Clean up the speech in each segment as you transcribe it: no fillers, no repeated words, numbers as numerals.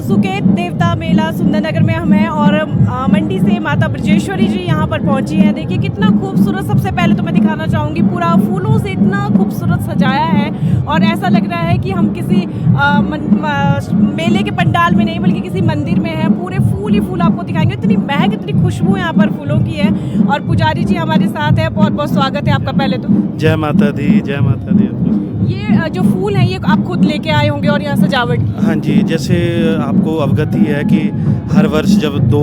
सुकेत देवता मेला सुंदरनगर में हम हैं और मंडी से माता ब्रजेश्वरी जी यहाँ पर पहुँची हैं। देखिए कितना खूबसूरत, सबसे पहले तो मैं दिखाना चाहूँगी, पूरा फूलों से इतना खूबसूरत सजाया है और ऐसा लग रहा है कि हम किसी मेले के पंडाल में नहीं बल्कि किसी मंदिर में हैं। पूरे फूल ही फूल आपको दिखाएंगे, इतनी महक, इतनी खुशबू यहाँ पर फूलों की है। और पुजारी जी हमारे साथ है, बहुत बहुत स्वागत है आपका। पहले तो जय माता दी, जय माता दी। ये जो फूल हैं ये आप खुद लेके आए होंगे और यहाँ सजावट की? हाँ जी, जैसे आपको अवगत ही है कि हर वर्ष जब 2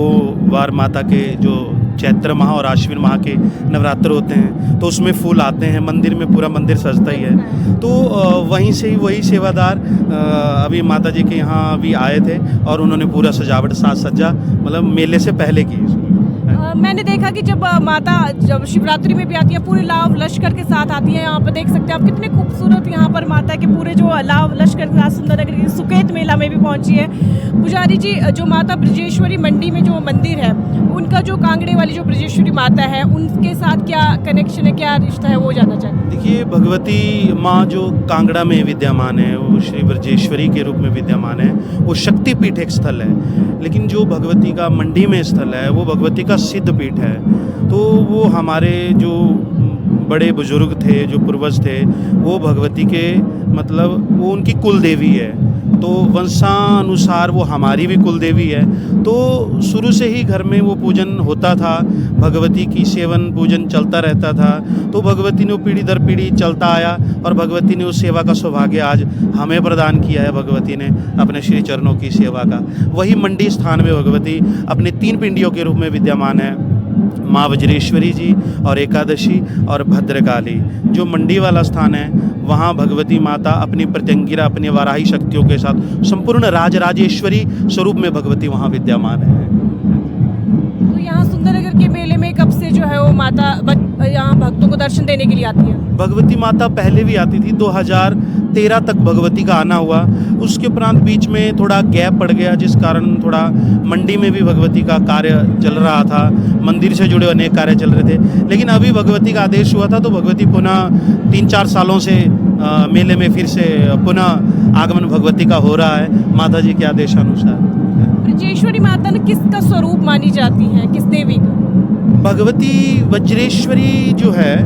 बार माता के जो चैत्र माह और आश्विन माह के नवरात्र होते हैं तो उसमें फूल आते हैं मंदिर में, पूरा मंदिर सजता ही है। तो वहीं से ही वही सेवादार अभी माता जी के यहाँ अभी आए थे और उन्होंने पूरा सजावट साज सज्जा मतलब मेले से पहले की। मैंने देखा कि जब शिवरात्रि में भी आती है पूरे लाव लश्कर के साथ आती है। यहाँ पर देख सकते हैं आप कितने खूबसूरत यहाँ पर माता के पूरे जो लाव लश्कर के साथ सुंदरनगर के सुकेत मेला में भी पहुँची है। पुजारी जी, जो माता ब्रजेश्वरी मंडी में जो मंदिर है उनका जो कांगड़े वाली जो ब्रजेश्वरी माता है उनके साथ क्या कनेक्शन है, क्या रिश्ता है, वो जानना चाहते हैं। देखिए, भगवती माँ जो कांगड़ा में विद्यमान है वो श्री ब्रजेश्वरी के रूप में विद्यमान है। वो शक्तिपीठ एक स्थल है, लेकिन जो भगवती का मंडी में स्थल है वो भगवती का सिद्ध पीठ है। तो वो हमारे जो बड़े बुजुर्ग थे, जो पूर्वज थे, वो भगवती के मतलब वो उनकी कुल देवी है। तो वंशानुसार वो हमारी भी कुल देवी है। तो शुरू से ही घर में वो पूजन होता था, भगवती की सेवन पूजन चलता रहता था। तो भगवती ने वो पीढ़ी दर पीढ़ी चलता आया और भगवती ने उस सेवा का सौभाग्य आज हमें प्रदान किया है। भगवती ने अपने श्री चरणों की सेवा का, वही मंडी स्थान में भगवती अपने 3 पिंडियों के रूप में विद्यमान है, माँ वज्रेश्वरी जी और एकादशी और भद्रकाली। जो मंडी वाला स्थान है वहाँ भगवती माता अपनी प्रत्यंगिरा, अपनी वाराही शक्तियों के साथ संपूर्ण राजराजेश्वरी स्वरूप में भगवती वहाँ विद्यमान है। तो यहाँ सुंदरनगर के मेले में कब से जो है वो माता यहाँ भक्तों को दर्शन देने के लिए आती है? भगवती माता पहले भी आती थी, 2013 तक भगवती का आना हुआ। उसके उपरांत बीच में थोड़ा गैप पड़ गया, जिस कारण थोड़ा मंडी में भी भगवती का कार्य चल रहा था, मंदिर से जुड़े अनेक कार्य चल रहे थे। लेकिन अभी भगवती का आदेश हुआ था तो भगवती पुनः 3-4 सालों से मेले में फिर से पुनः आगमन भगवती का हो रहा है माता जी के आदेशानुसार। ब्रजेश्वरी माता ने किसका स्वरूप मानी जाती है, किस देवी का? भगवती वज्रेश्वरी जो है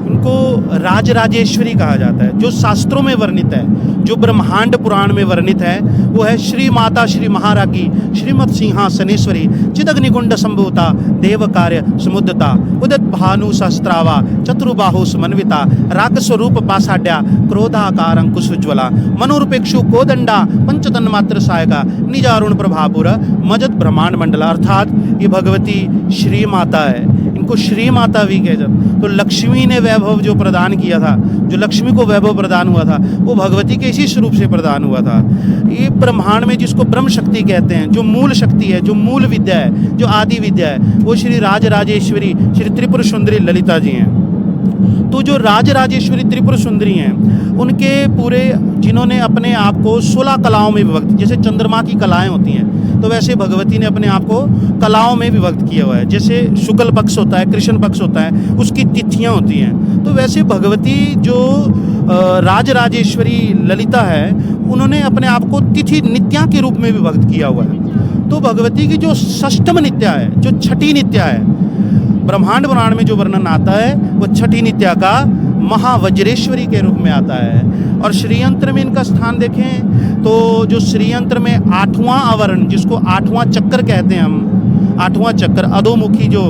उनको राजराजेश्वरी कहा जाता है। जो शास्त्रों में वर्णित है, जो ब्रह्मांड पुराण में वर्णित है, वो है श्री माता श्री महारागी श्रीमत् सिंहासनेश्वरी चिदग्निकुंड संभूता देव कार्य समुद्रता उदित भानु सहस्त्रावा चतुर्बाहु समन्विता राग स्वरूप पाषाढ़्या क्रोधाकार अंकुश उज्ज्वला मनोरूपेक्षु कोदंडा पंचतन मात्र सहायका निजारुण प्रभापुर मजत ब्रह्मांड मंडला। अर्थात ये भगवती श्री माता है, इनको श्री माता भी कह जाते। तो लक्ष्मी ने वैभव जो प्रदान किया था, जो लक्ष्मी को वैभव प्रदान हुआ था, वो भगवती के इसी स्वरूप से प्रदान हुआ था। ये ब्रह्मांड में जिसको ब्रह्म शक्ति कहते हैं, जो मूल शक्ति है, जो मूल विद्या है, जो आदि विद्या है, वो श्री राजराजेश्वरी श्री त्रिपुर सुंदरी ललिता जी हैं। तो जो राजराजेश्वरी त्रिपुर सुंदरी हैं, उनके पूरे जिन्होंने अपने आप को 16 कलाओं में विभक्त, जैसे चंद्रमा की कलाएं होती हैं तो वैसे भगवती ने अपने आप को कलाओं में विभक्त किया हुआ है। जैसे शुक्ल पक्ष होता है, कृष्ण पक्ष होता है, उसकी तिथियां होती हैं। तो वैसे भगवती जो राजराजेश्वरी ललिता है, उन्होंने अपने आप को तिथि नित्या के रूप में विभक्त किया हुआ है। तो भगवती की जो षष्ठम नित्या है, जो छठी नित्या है, ब्रह्मांड पुराण में जो वर्णन आता है वो छठी नित्या का महावज्रेश्वरी के रूप में आता है। और श्रीयंत्र में इनका स्थान देखें तो जो श्रीयंत्र में 8वां आवरण, जिसको 8वां चक्र कहते हैं हम, 8वां चक्र अधोमुखी जो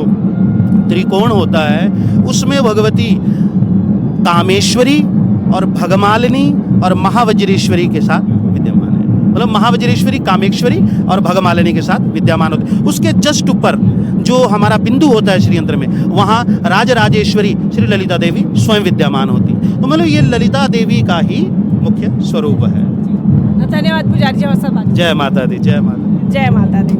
त्रिकोण होता है, उसमें भगवती कामेश्वरी और भगमालिनी और महावज्रेश्वरी के साथ विद्यमान है। मतलब महावज्रेश्वरी, कामेश्वरी और भगमालिनी के साथ विद्यमान होती है। उसके जस्ट ऊपर जो हमारा बिंदु होता है श्रीयंत्र में, वहाँ राजराजेश्वरी श्री ललिता देवी स्वयं विद्यमान होती। तो मतलब ये ललिता देवी का ही मुख्य स्वरूप है। धन्यवाद पुजारी जी। जय माता दी, जय माता दी। जय माता दी।